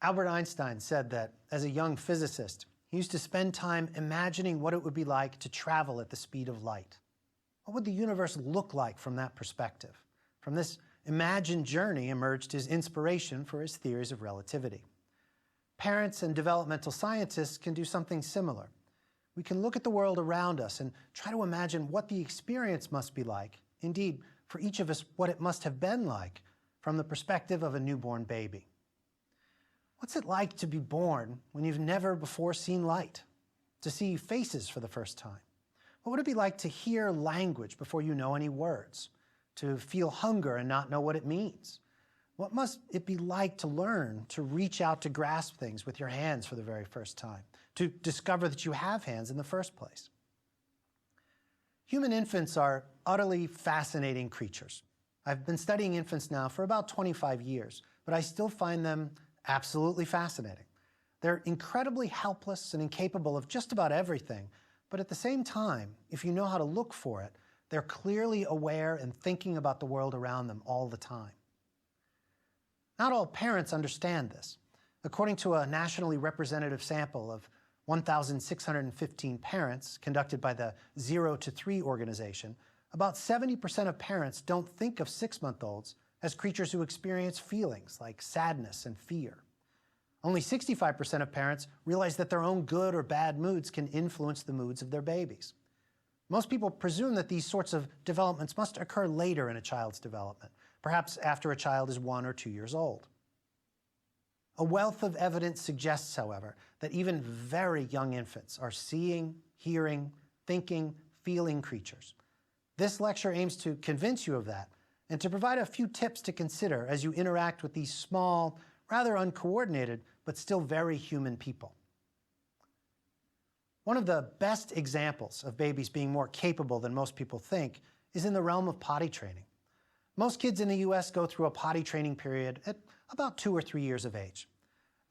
Albert Einstein said that as a young physicist, he used to spend time imagining what it would be like to travel at the speed of light. What would the universe look like from that perspective? From this imagined journey emerged his inspiration for his theories of relativity. Parents and developmental scientists can do something similar. We can look at the world around us and try to imagine what the experience must be like, indeed, for each of us, what it must have been like from the perspective of a newborn baby. What's it like to be born when you've never before seen light? To see faces for the first time? What would it be like to hear language before you know any words? To feel hunger and not know what it means? What must it be like to learn to reach out to grasp things with your hands for the very first time? To discover that you have hands in the first place? Human infants are utterly fascinating creatures. I've been studying infants now for about 25 years, but I still find them absolutely fascinating. They're incredibly helpless and incapable of just about everything, but at the same time, if you know how to look for it, they're clearly aware and thinking about the world around them all the time. Not all parents understand this. According to a nationally representative sample of 1,615 parents conducted by the 0 to 3 organization, about 70% of parents don't think of 6-month-olds as creatures who experience feelings like sadness and fear. Only 65% of parents realize that their own good or bad moods can influence the moods of their babies. Most people presume that these sorts of developments must occur later in a child's development, perhaps after a child is 1 or 2 years old. A wealth of evidence suggests, however, that even very young infants are seeing, hearing, thinking, feeling creatures. This lecture aims to convince you of that and to provide a few tips to consider as you interact with these small, rather uncoordinated, but still very human people. One of the best examples of babies being more capable than most people think is in the realm of potty training. Most kids in the US go through a potty training period at about 2 or 3 years of age.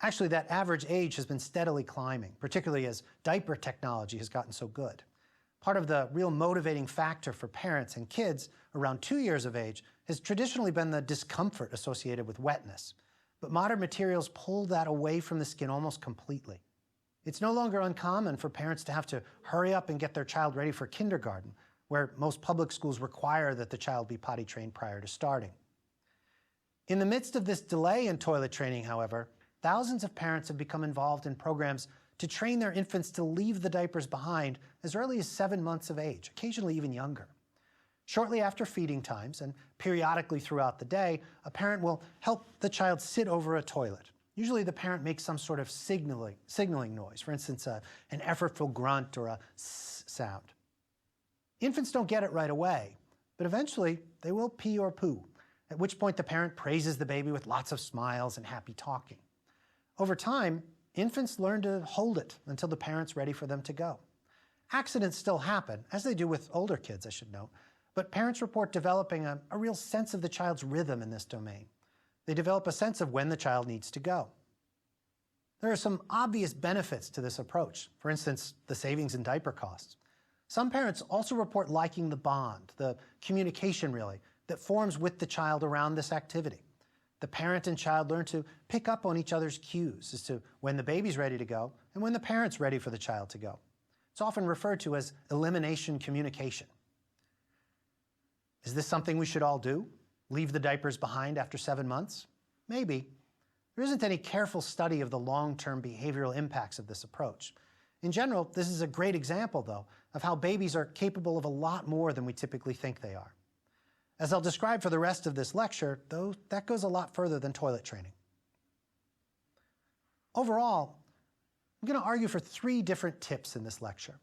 Actually, that average age has been steadily climbing, particularly as diaper technology has gotten so good. Part of the real motivating factor for parents and kids around 2 years of age has traditionally been the discomfort associated with wetness. But modern materials pull that away from the skin almost completely. It's no longer uncommon for parents to have to hurry up and get their child ready for kindergarten, where most public schools require that the child be potty trained prior to starting. In the midst of this delay in toilet training, however, thousands of parents have become involved in programs to train their infants to leave the diapers behind as early as 7 months of age, occasionally even younger. Shortly after feeding times and periodically throughout the day, a parent will help the child sit over a toilet. Usually the parent makes some sort of signaling noise, for instance, an effortful grunt or a s sound. Infants don't get it right away, but eventually they will pee or poo, at which point the parent praises the baby with lots of smiles and happy talking. Over time, infants learn to hold it until the parent's ready for them to go. Accidents still happen, as they do with older kids, I should note, but parents report developing a real sense of the child's rhythm in this domain. They develop a sense of when the child needs to go. There are some obvious benefits to this approach, for instance, the savings in diaper costs. Some parents also report liking the bond, the communication really, that forms with the child around this activity. The parent and child learn to pick up on each other's cues as to when the baby's ready to go and when the parent's ready for the child to go. It's often referred to as elimination communication. Is this something we should all do? Leave the diapers behind after 7 months? Maybe. There isn't any careful study of the long-term behavioral impacts of this approach. In general, this is a great example, though, of how babies are capable of a lot more than we typically think they are. As I'll describe for the rest of this lecture, though, that goes a lot further than toilet training. Overall, I'm going to argue for 3 different tips in this lecture.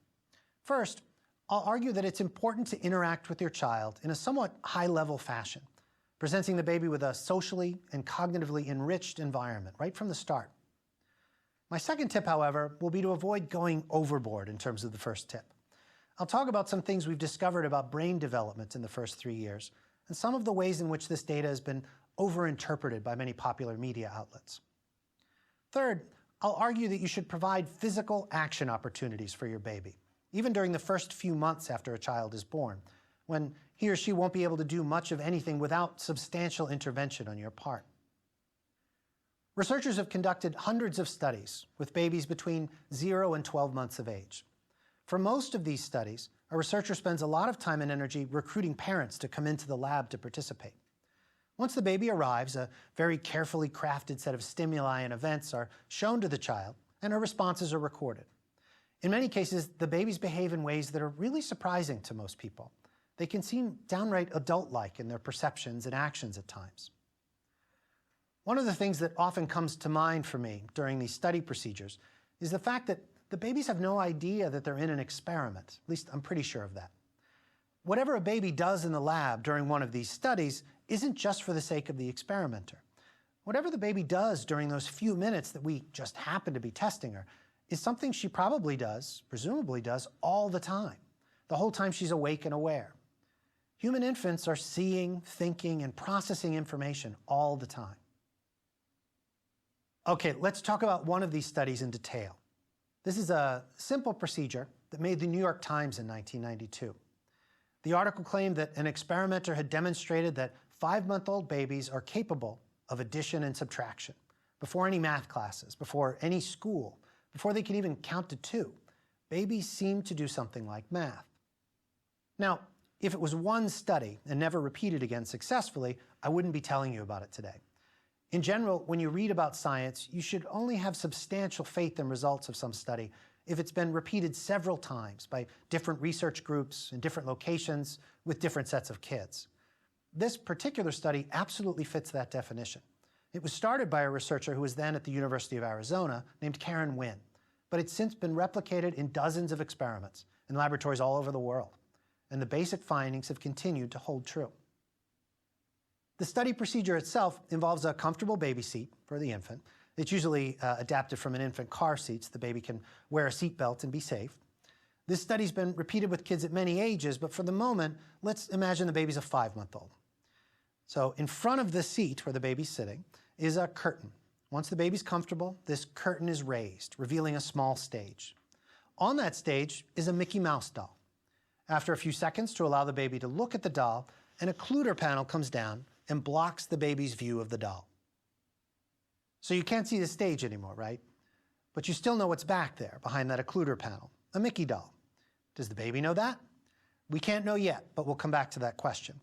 First, I'll argue that it's important to interact with your child in a somewhat high-level fashion, presenting the baby with a socially and cognitively enriched environment right from the start. My second tip, however, will be to avoid going overboard in terms of the first tip. I'll talk about some things we've discovered about brain development in the first 3 years, and some of the ways in which this data has been overinterpreted by many popular media outlets. Third, I'll argue that you should provide physical action opportunities for your baby, even during the first few months after a child is born, when he or she won't be able to do much of anything without substantial intervention on your part. Researchers have conducted hundreds of studies with babies between 0 and 12 months of age. For most of these studies, a researcher spends a lot of time and energy recruiting parents to come into the lab to participate. Once the baby arrives, a very carefully crafted set of stimuli and events are shown to the child, and her responses are recorded. In many cases, the babies behave in ways that are really surprising to most people. They can seem downright adult-like in their perceptions and actions at times. One of the things that often comes to mind for me during these study procedures is the fact that the babies have no idea that they're in an experiment. At least I'm pretty sure of that. Whatever a baby does in the lab during one of these studies isn't just for the sake of the experimenter. Whatever the baby does during those few minutes that we just happen to be testing her is something she probably does, presumably does, all the time, the whole time she's awake and aware. Human infants are seeing, thinking, and processing information all the time. Okay, let's talk about one of these studies in detail. This is a simple procedure that made the New York Times in 1992. The article claimed that an experimenter had demonstrated that 5-month-old babies are capable of addition and subtraction before any math classes, before any school, before they can even count to 2. Babies seem to do something like math. Now, if it was one study and never repeated again successfully, I wouldn't be telling you about it today. In general, when you read about science, you should only have substantial faith in results of some study if it's been repeated several times by different research groups in different locations with different sets of kids. This particular study absolutely fits that definition. It was started by a researcher who was then at the University of Arizona named Karen Wynn, but it's since been replicated in dozens of experiments in laboratories all over the world, and the basic findings have continued to hold true. The study procedure itself involves a comfortable baby seat for the infant. It's usually adapted from an infant car seat so the baby can wear a seatbelt and be safe. This study's been repeated with kids at many ages, but for the moment, let's imagine the baby's a 5-month-old. So in front of the seat where the baby's sitting is a curtain. Once the baby's comfortable, this curtain is raised, revealing a small stage. On that stage is a Mickey Mouse doll. After a few seconds to allow the baby to look at the doll, an occluder panel comes down and blocks the baby's view of the doll. So you can't see the stage anymore, right? But you still know what's back there behind that occluder panel, a Mickey doll. Does the baby know that? We can't know yet, but we'll come back to that question.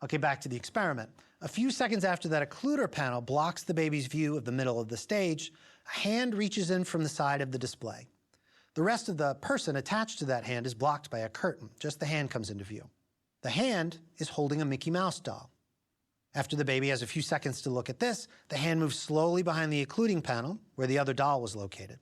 Okay, back to the experiment. A few seconds after that occluder panel blocks the baby's view of the middle of the stage, a hand reaches in from the side of the display. The rest of the person attached to that hand is blocked by a curtain. Just the hand comes into view. The hand is holding a Mickey Mouse doll. After the baby has a few seconds to look at this, the hand moves slowly behind the occluding panel where the other doll was located.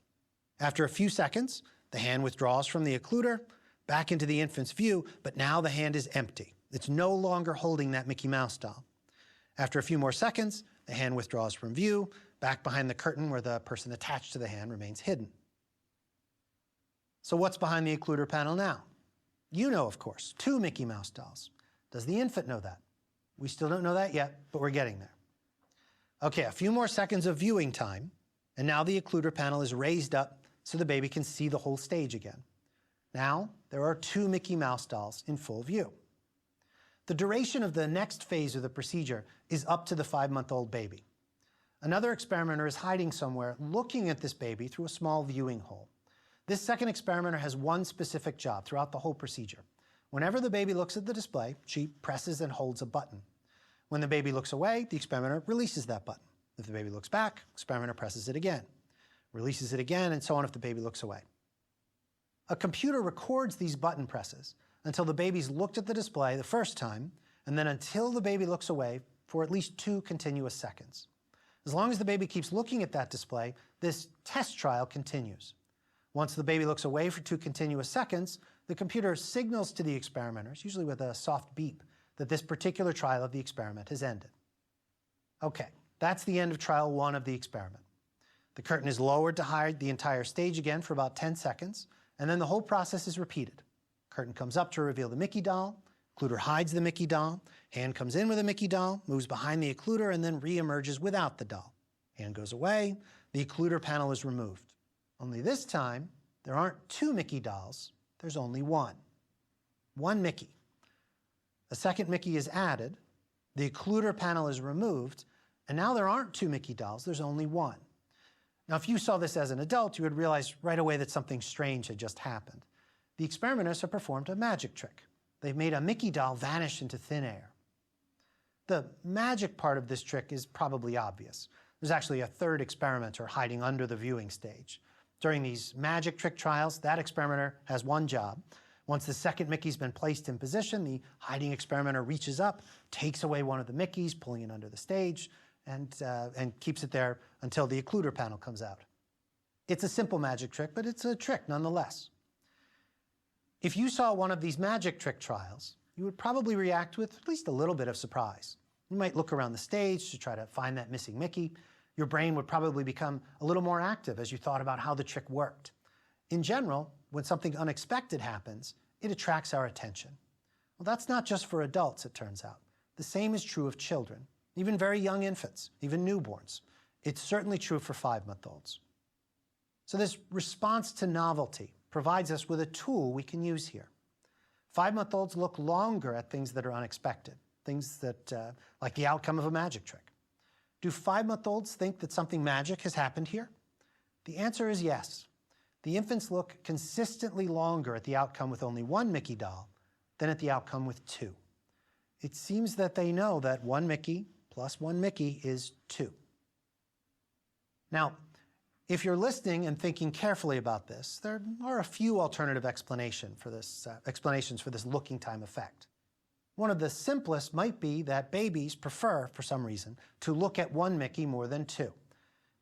After a few seconds, the hand withdraws from the occluder back into the infant's view, but now the hand is empty. It's no longer holding that Mickey Mouse doll. After a few more seconds, the hand withdraws from view, back behind the curtain where the person attached to the hand remains hidden. So what's behind the occluder panel now? You know, of course, 2 Mickey Mouse dolls. Does the infant know that? We still don't know that yet, but we're getting there. Okay, a few more seconds of viewing time, and now the occluder panel is raised up so the baby can see the whole stage again. Now, there are 2 Mickey Mouse dolls in full view. The duration of the next phase of the procedure is up to the 5-month-old baby. Another experimenter is hiding somewhere looking at this baby through a small viewing hole. This second experimenter has one specific job throughout the whole procedure. Whenever the baby looks at the display, she presses and holds a button. When the baby looks away, the experimenter releases that button. If the baby looks back, the experimenter presses it again, releases it again, and so on if the baby looks away. A computer records these button presses until the baby's looked at the display the first time, and then until the baby looks away for at least 2 continuous seconds. As long as the baby keeps looking at that display, this test trial continues. Once the baby looks away for 2 continuous seconds, the computer signals to the experimenters, usually with a soft beep, that this particular trial of the experiment has ended. Okay, that's the end of trial 1 of the experiment. The curtain is lowered to hide the entire stage again for about 10 seconds, and then the whole process is repeated. Curtain comes up to reveal the Mickey doll, occluder hides the Mickey doll, hand comes in with a Mickey doll, moves behind the occluder, and then re-emerges without the doll. Hand goes away, the occluder panel is removed. Only this time, there aren't two Mickey dolls, there's only one. One Mickey. A second Mickey is added, the occluder panel is removed, and now there aren't two Mickey dolls, there's only one. Now, if you saw this as an adult, you would realize right away that something strange had just happened. The experimenters have performed a magic trick. They've made a Mickey doll vanish into thin air. The magic part of this trick is probably obvious. There's actually a third experimenter hiding under the viewing stage. During these magic trick trials, that experimenter has one job. Once the second Mickey's been placed in position, the hiding experimenter reaches up, takes away one of the Mickeys, pulling it under the stage, and keeps it there until the occluder panel comes out. It's a simple magic trick, but it's a trick nonetheless. If you saw one of these magic trick trials, you would probably react with at least a little bit of surprise. You might look around the stage to try to find that missing Mickey. Your brain would probably become a little more active as you thought about how the trick worked. In general, when something unexpected happens, it attracts our attention. Well, that's not just for adults, it turns out. The same is true of children, even very young infants, even newborns. It's certainly true for 5-month-olds. So this response to novelty provides us with a tool we can use here. 5-month-olds look longer at things that are unexpected, things that, like the outcome of a magic trick. Do 5-month-olds think that something magic has happened here? The answer is yes. The infants look consistently longer at the outcome with only one Mickey doll than at the outcome with two. It seems that they know that one Mickey plus one Mickey is two. Now, if you're listening and thinking carefully about this, there are a few alternative explanations for this looking time effect. One of the simplest might be that babies prefer, for some reason, to look at one Mickey more than two.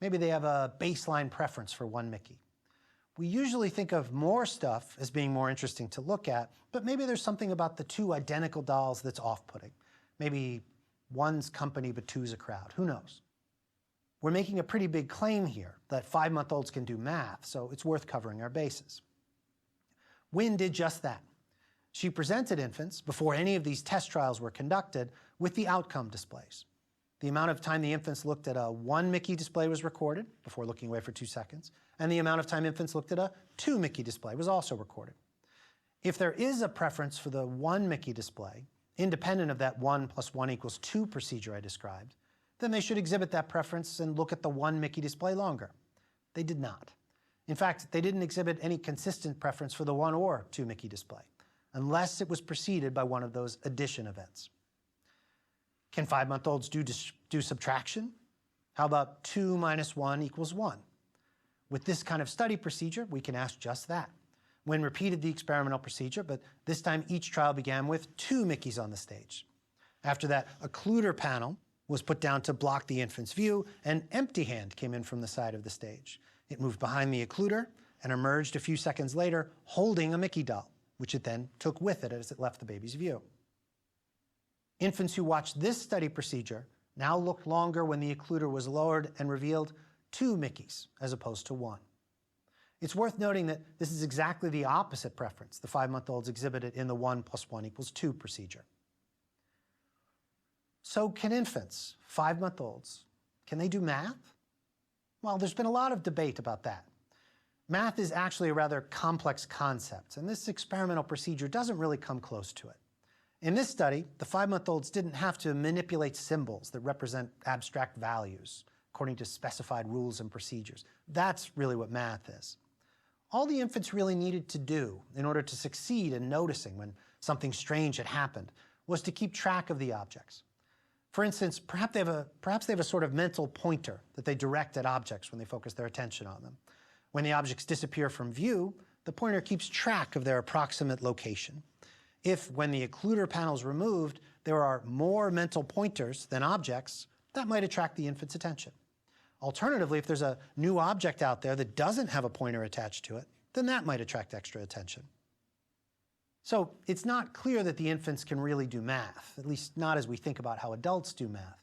Maybe they have a baseline preference for one Mickey. We usually think of more stuff as being more interesting to look at, but maybe there's something about the two identical dolls that's off-putting. Maybe one's company but two's a crowd. Who knows? We're making a pretty big claim here that 5-month-olds can do math, so it's worth covering our bases. Wynne did just that. She presented infants, before any of these test trials were conducted, with the outcome displays. The amount of time the infants looked at a one Mickey display was recorded, before looking away for 2 seconds, and the amount of time infants looked at a two Mickey display was also recorded. If there is a preference for the one Mickey display, independent of that 1 + 1 = 2 procedure I described, then they should exhibit that preference and look at the one Mickey display longer. They did not. In fact, they didn't exhibit any consistent preference for the one or two Mickey display, unless it was preceded by one of those addition events. Can 5-month-olds do subtraction? How about 2 - 1 = 1? With this kind of study procedure, we can ask just that. Wynne repeated the experimental procedure, but this time each trial began with two Mickeys on the stage. After that, a occluder panel was put down to block the infant's view, an empty hand came in from the side of the stage. It moved behind the occluder and emerged a few seconds later holding a Mickey doll, which it then took with it as it left the baby's view. Infants who watched this study procedure now looked longer when the occluder was lowered and revealed two Mickeys as opposed to one. It's worth noting that this is exactly the opposite preference the 5-month-olds exhibited in the 1 + 1 = 2 procedure. So can infants, 5-month-olds, can they do math? Well, there's been a lot of debate about that. Math is actually a rather complex concept, and this experimental procedure doesn't really come close to it. In this study, the 5-month-olds didn't have to manipulate symbols that represent abstract values according to specified rules and procedures. That's really what math is. All the infants really needed to do in order to succeed in noticing when something strange had happened was to keep track of the objects. For instance, perhaps they have a sort of mental pointer that they direct at objects when they focus their attention on them. When the objects disappear from view, the pointer keeps track of their approximate location. If, when the occluder panel is removed, there are more mental pointers than objects, that might attract the infant's attention. Alternatively, if there's a new object out there that doesn't have a pointer attached to it, then that might attract extra attention. So it's not clear that the infants can really do math, at least not as we think about how adults do math.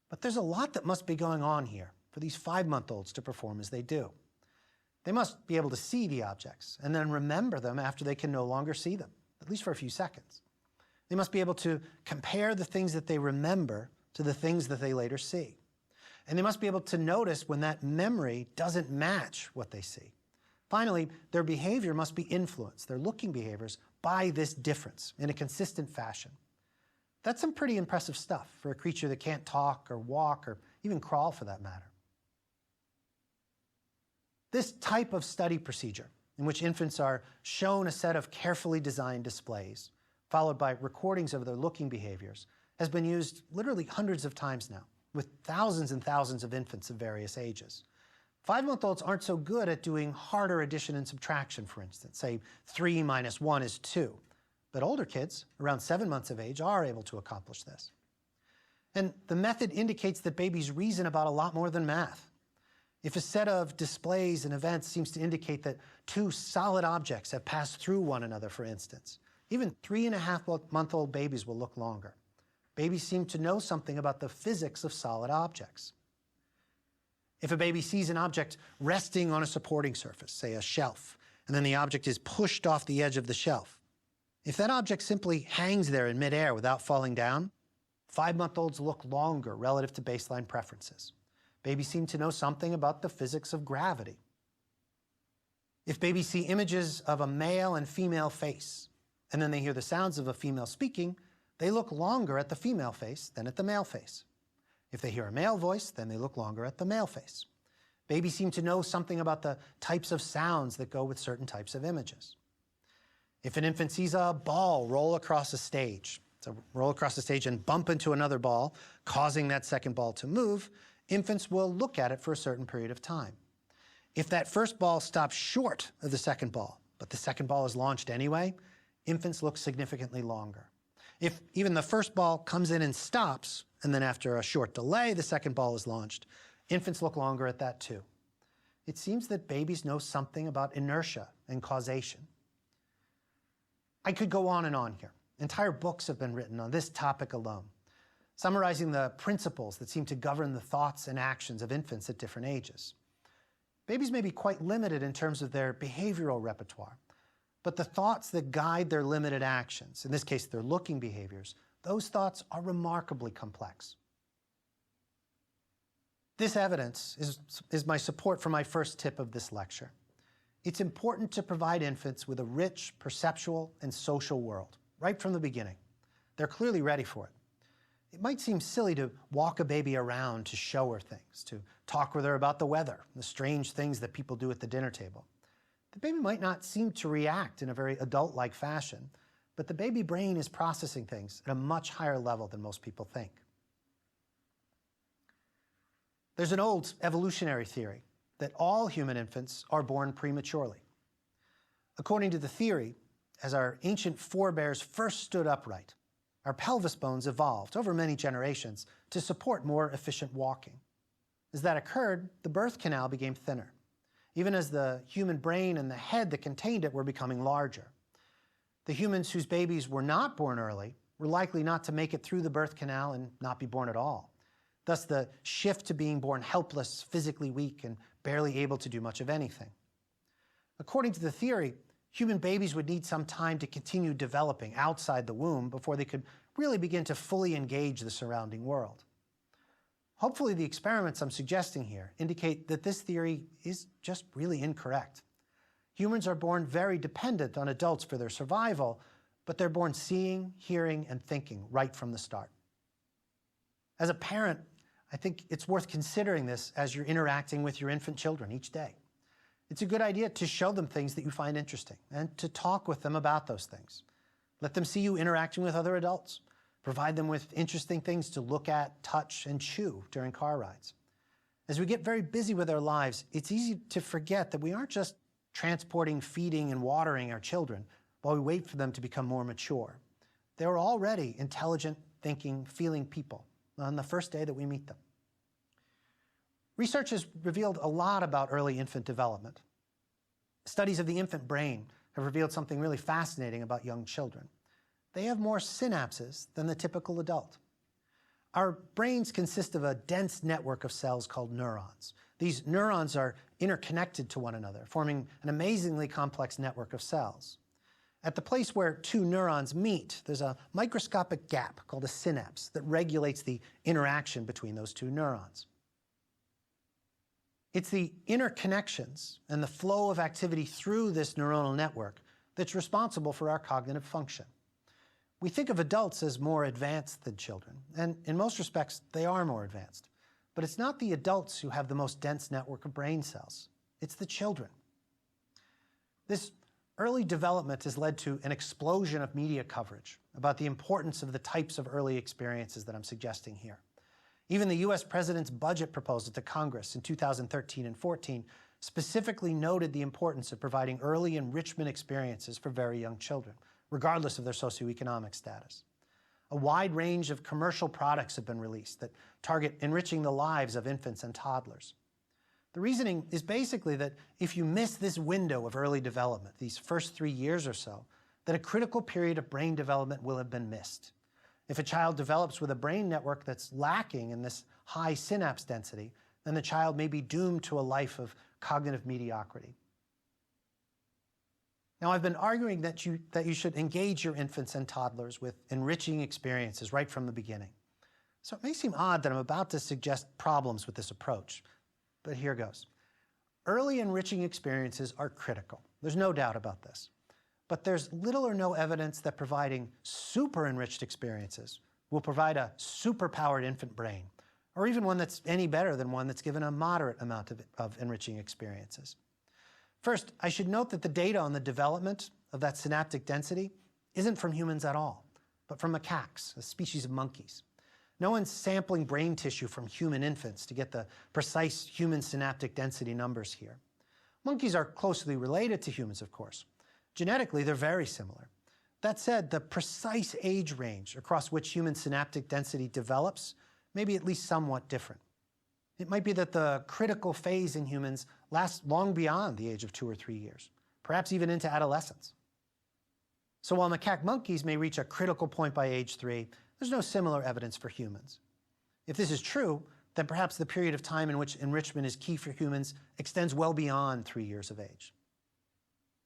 But there's a lot that must be going on here for these 5-month-olds to perform as they do. They must be able to see the objects and then remember them after they can no longer see them, at least for a few seconds. They must be able to compare the things that they remember to the things that they later see. And they must be able to notice when that memory doesn't match what they see. Finally, their behavior must be influenced, their looking behaviors, by this difference in a consistent fashion. That's some pretty impressive stuff for a creature that can't talk or walk or even crawl for that matter. This type of study procedure, in which infants are shown a set of carefully designed displays, followed by recordings of their looking behaviors, has been used literally hundreds of times now, with thousands and thousands of infants of various ages. 5-month-olds aren't so good at doing harder addition and subtraction, for instance. Say 3 minus 1 is 2. But older kids, around 7 months of age, are able to accomplish this. And the method indicates that babies reason about a lot more than math. If a set of displays and events seems to indicate that two solid objects have passed through one another, for instance, even 3.5-month-old babies will look longer. Babies seem to know something about the physics of solid objects. If a baby sees an object resting on a supporting surface, say a shelf, and then the object is pushed off the edge of the shelf, if that object simply hangs there in midair without falling down, 5-month-olds look longer relative to baseline preferences. Babies seem to know something about the physics of gravity. If babies see images of a male and female face, and then they hear the sounds of a female speaking, they look longer at the female face than at the male face. If they hear a male voice, then they look longer at the male face. Babies seem to know something about the types of sounds that go with certain types of images. If an infant sees a ball roll across a stage, so roll across the stage and bump into another ball, causing that second ball to move, infants will look at it for a certain period of time. If that first ball stops short of the second ball, but the second ball is launched anyway, infants look significantly longer. If even the first ball comes in and stops, and then after a short delay, the second ball is launched, infants look longer at that too. It seems that babies know something about inertia and causation. I could go on and on here. Entire books have been written on this topic alone, summarizing the principles that seem to govern the thoughts and actions of infants at different ages. Babies may be quite limited in terms of their behavioral repertoire, but the thoughts that guide their limited actions, in this case their looking behaviors, those thoughts are remarkably complex. This evidence is my support for my first tip of this lecture. It's important to provide infants with a rich perceptual and social world, right from the beginning. They're clearly ready for it. It might seem silly to walk a baby around to show her things, to talk with her about the weather, the strange things that people do at the dinner table. The baby might not seem to react in a very adult-like fashion, but the baby brain is processing things at a much higher level than most people think. There's an old evolutionary theory that all human infants are born prematurely. According to the theory, as our ancient forebears first stood upright, our pelvis bones evolved over many generations to support more efficient walking. As that occurred, the birth canal became thinner, even as the human brain and the head that contained it were becoming larger. The humans whose babies were not born early were likely not to make it through the birth canal and not be born at all. Thus, the shift to being born helpless, physically weak, and barely able to do much of anything. According to the theory, human babies would need some time to continue developing outside the womb before they could really begin to fully engage the surrounding world. Hopefully, the experiments I'm suggesting here indicate that this theory is just really incorrect. Humans are born very dependent on adults for their survival, but they're born seeing, hearing, and thinking right from the start. As a parent, I think it's worth considering this as you're interacting with your infant children each day. It's a good idea to show them things that you find interesting and to talk with them about those things. Let them see you interacting with other adults. Provide them with interesting things to look at, touch, and chew during car rides. As we get very busy with our lives, it's easy to forget that we aren't just transporting, feeding, and watering our children while we wait for them to become more mature. They're already intelligent, thinking, feeling people on the first day that we meet them. Research has revealed a lot about early infant development. Studies of the infant brain have revealed something really fascinating about young children. They have more synapses than the typical adult. Our brains consist of a dense network of cells called neurons. These neurons are interconnected to one another, forming an amazingly complex network of cells. At the place where two neurons meet, there's a microscopic gap called a synapse that regulates the interaction between those two neurons. It's the interconnections and the flow of activity through this neuronal network that's responsible for our cognitive function. We think of adults as more advanced than children, and in most respects, they are more advanced. But it's not the adults who have the most dense network of brain cells. It's the children. This early development has led to an explosion of media coverage about the importance of the types of early experiences that I'm suggesting here. Even the US president's budget proposal to Congress in 2013 and 14 specifically noted the importance of providing early enrichment experiences for very young children, regardless of their socioeconomic status. A wide range of commercial products have been released that target enriching the lives of infants and toddlers. The reasoning is basically that if you miss this window of early development, these first 3 years or so, then a critical period of brain development will have been missed. If a child develops with a brain network that's lacking in this high synapse density, then the child may be doomed to a life of cognitive mediocrity. Now, I've been arguing that you should engage your infants and toddlers with enriching experiences right from the beginning. So it may seem odd that I'm about to suggest problems with this approach, but here goes. Early enriching experiences are critical. There's no doubt about this. But there's little or no evidence that providing super enriched experiences will provide a super-powered infant brain, or even one that's any better than one that's given a moderate amount of enriching experiences. First, I should note that the data on the development of that synaptic density isn't from humans at all, but from macaques, a species of monkeys. No one's sampling brain tissue from human infants to get the precise human synaptic density numbers here. Monkeys are closely related to humans, of course. Genetically, they're very similar. That said, the precise age range across which human synaptic density develops may be at least somewhat different. It might be that the critical phase in humans lasts long beyond the age of 2 or 3 years, perhaps even into adolescence. So while macaque monkeys may reach a critical point by age 3, there's no similar evidence for humans. If this is true, then perhaps the period of time in which enrichment is key for humans extends well beyond 3 years of age.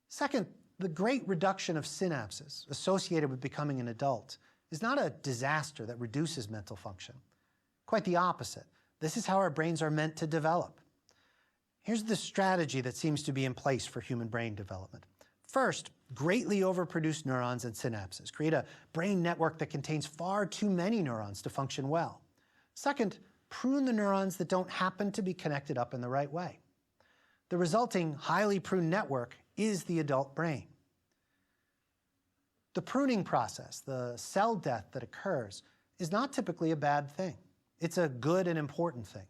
Second, the great reduction of synapses associated with becoming an adult is not a disaster that reduces mental function. Quite the opposite. This is how our brains are meant to develop. Here's the strategy that seems to be in place for human brain development. First, greatly overproduce neurons and synapses. Create a brain network that contains far too many neurons to function well. Second, prune the neurons that don't happen to be connected up in the right way. The resulting highly pruned network is the adult brain. The pruning process, the cell death that occurs, is not typically a bad thing. It's a good and important thing.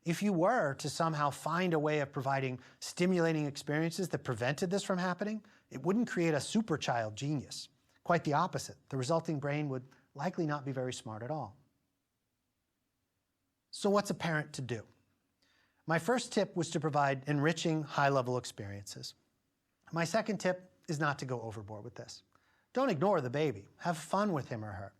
If you were to somehow find a way of providing stimulating experiences that prevented this from happening, it wouldn't create a super child genius. Quite the opposite. The resulting brain would likely not be very smart at all. So what's a parent to do? My first tip was to provide enriching high-level experiences. My second tip is not to go overboard with this. Don't ignore the baby. Have fun with him or her.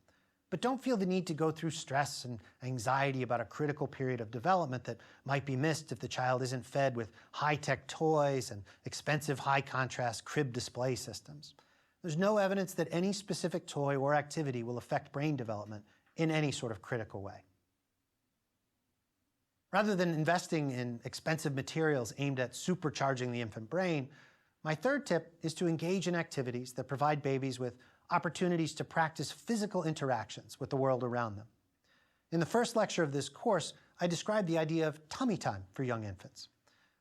But don't feel the need to go through stress and anxiety about a critical period of development that might be missed if the child isn't fed with high-tech toys and expensive high-contrast crib display systems. There's no evidence that any specific toy or activity will affect brain development in any sort of critical way. Rather than investing in expensive materials aimed at supercharging the infant brain, my third tip is to engage in activities that provide babies with opportunities to practice physical interactions with the world around them. In the first lecture of this course, I described the idea of tummy time for young infants.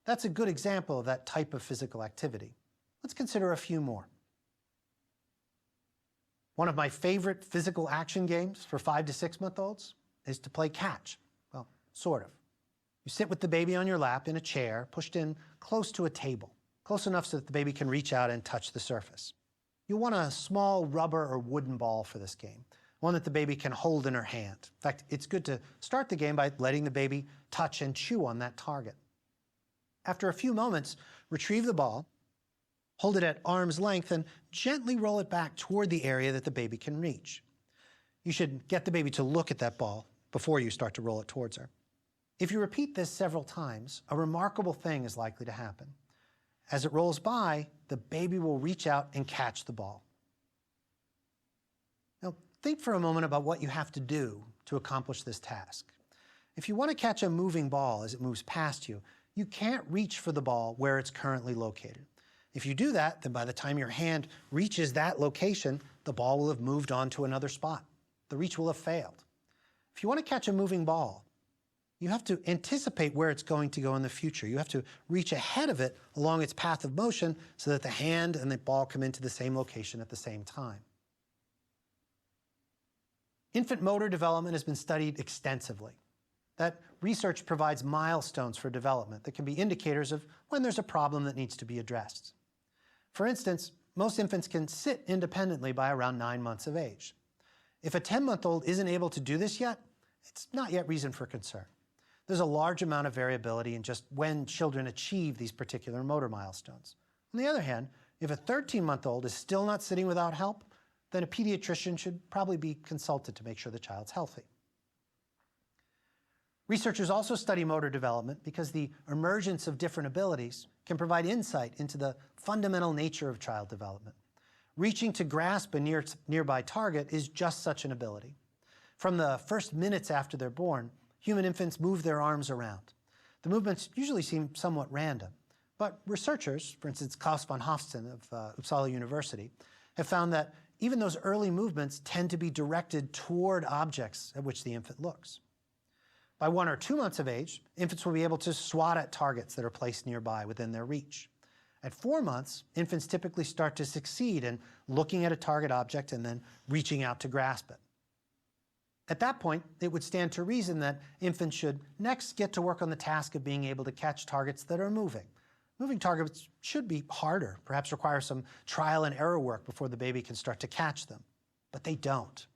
That's a good example of that type of physical activity. Let's consider a few more. One of my favorite physical action games for 5 to 6-month-olds is to play catch. Well, sort of. You sit with the baby on your lap in a chair, pushed in close to a table, close enough so that the baby can reach out and touch the surface. You'll want a small rubber or wooden ball for this game, one that the baby can hold in her hand. In fact, it's good to start the game by letting the baby touch and chew on that target. After a few moments, retrieve the ball, hold it at arm's length, and gently roll it back toward the area that the baby can reach. You should get the baby to look at that ball before you start to roll it towards her. If you repeat this several times, a remarkable thing is likely to happen. As it rolls by, the baby will reach out and catch the ball. Now, think for a moment about what you have to do to accomplish this task. If you want to catch a moving ball as it moves past you, you can't reach for the ball where it's currently located. If you do that, then by the time your hand reaches that location, the ball will have moved on to another spot. The reach will have failed. If you want to catch a moving ball, you have to anticipate where it's going to go in the future. You have to reach ahead of it along its path of motion so that the hand and the ball come into the same location at the same time. Infant motor development has been studied extensively. That research provides milestones for development that can be indicators of when there's a problem that needs to be addressed. For instance, most infants can sit independently by around 9 months of age. If a 10-month-old isn't able to do this yet, it's not yet reason for concern. There's a large amount of variability in just when children achieve these particular motor milestones. On the other hand, if a 13-month-old is still not sitting without help, then a pediatrician should probably be consulted to make sure the child's healthy. Researchers also study motor development because the emergence of different abilities can provide insight into the fundamental nature of child development. Reaching to grasp a nearby target is just such an ability. From the first minutes after they're born, human infants move their arms around. The movements usually seem somewhat random, but researchers, for instance Klaus von Hofsten of Uppsala University, have found that even those early movements tend to be directed toward objects at which the infant looks. By 1 or 2 months of age, infants will be able to swat at targets that are placed nearby within their reach. At 4 months, infants typically start to succeed in looking at a target object and then reaching out to grasp it. At that point, it would stand to reason that infants should next get to work on the task of being able to catch targets that are moving. Moving targets should be harder, perhaps require some trial and error work before the baby can start to catch them, but they don't.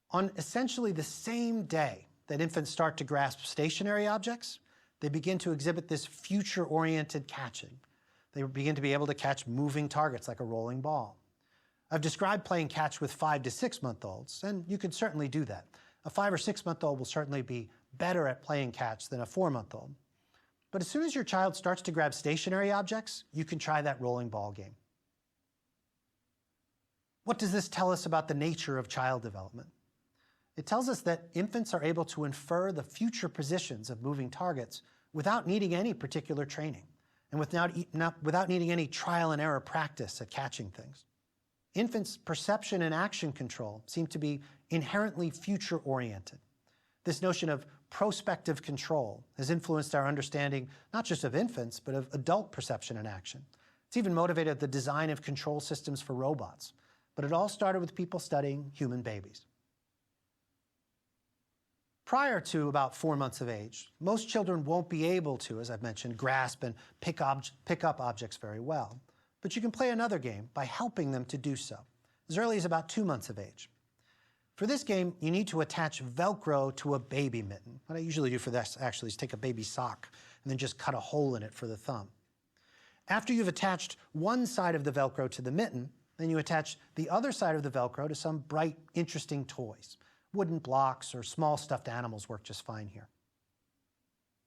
On essentially the same day that infants start to grasp stationary objects, they begin to exhibit this future-oriented catching. They begin to be able to catch moving targets like a rolling ball. I've described playing catch with 5 to 6-month-olds, and you could certainly do that. A 5 or 6-month-old will certainly be better at playing catch than a 4-month-old. But as soon as your child starts to grab stationary objects, you can try that rolling ball game. What does this tell us about the nature of child development? It tells us that infants are able to infer the future positions of moving targets without needing any particular training and without needing any trial and error practice at catching things. Infants' perception and action control seem to be inherently future-oriented. This notion of prospective control has influenced our understanding not just of infants, but of adult perception and action. It's even motivated the design of control systems for robots. But it all started with people studying human babies. Prior to about 4 months of age, most children won't be able to, as I've mentioned, grasp and pick up objects very well. But you can play another game by helping them to do so, as early as about 2 months of age. For this game, you need to attach Velcro to a baby mitten. What I usually do for this actually is take a baby sock and then just cut a hole in it for the thumb. After you've attached one side of the Velcro to the mitten, then you attach the other side of the Velcro to some bright, interesting toys. Wooden blocks or small stuffed animals work just fine here.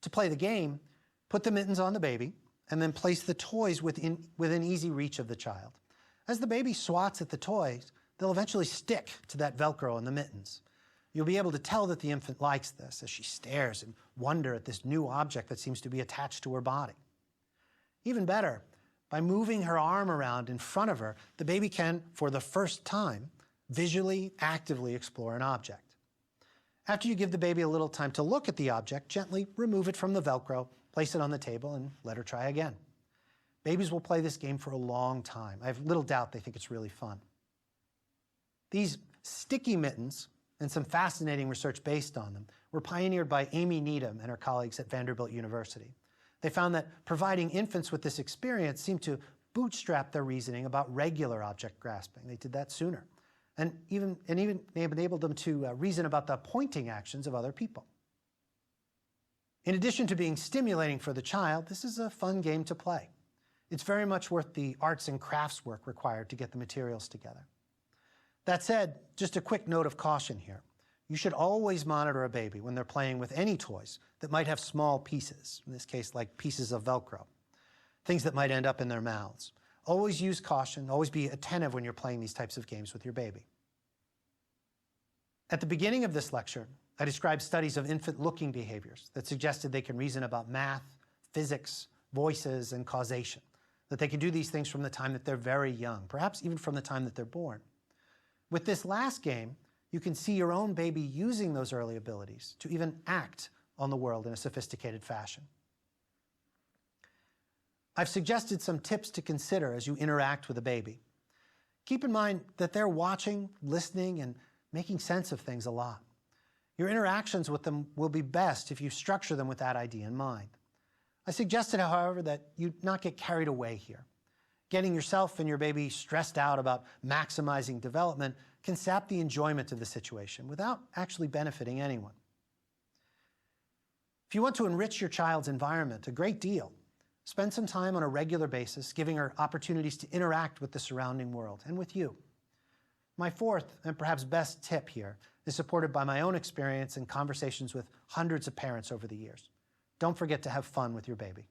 To play the game, put the mittens on the baby and then place the toys within easy reach of the child. As the baby swats at the toys, they'll eventually stick to that Velcro in the mittens. You'll be able to tell that the infant likes this as she stares in wonder at this new object that seems to be attached to her body. Even better, by moving her arm around in front of her, the baby can, for the first time, visually, actively explore an object. After you give the baby a little time to look at the object, gently remove it from the Velcro, place it on the table, and let her try again. Babies will play this game for a long time. I have little doubt they think it's really fun. These sticky mittens, and some fascinating research based on them, were pioneered by Amy Needham and her colleagues at Vanderbilt University. They found that providing infants with this experience seemed to bootstrap their reasoning about regular object grasping. They did that sooner. And even enabled them to reason about the pointing actions of other people. In addition to being stimulating for the child, this is a fun game to play. It's very much worth the arts and crafts work required to get the materials together. That said, just a quick note of caution here. You should always monitor a baby when they're playing with any toys that might have small pieces, in this case like pieces of Velcro, things that might end up in their mouths. Always use caution, always be attentive when you're playing these types of games with your baby. At the beginning of this lecture, I described studies of infant looking behaviors that suggested they can reason about math, physics, voices, and causation, that they can do these things from the time that they're very young, perhaps even from the time that they're born. With this last game, you can see your own baby using those early abilities to even act on the world in a sophisticated fashion. I've suggested some tips to consider as you interact with a baby. Keep in mind that they're watching, listening, and making sense of things a lot. Your interactions with them will be best if you structure them with that idea in mind. I suggested, however, that you not get carried away here. Getting yourself and your baby stressed out about maximizing development can sap the enjoyment of the situation without actually benefiting anyone. If you want to enrich your child's environment a great deal, spend some time on a regular basis giving her opportunities to interact with the surrounding world and with you. My fourth and perhaps best tip here is supported by my own experience and conversations with hundreds of parents over the years. Don't forget to have fun with your baby.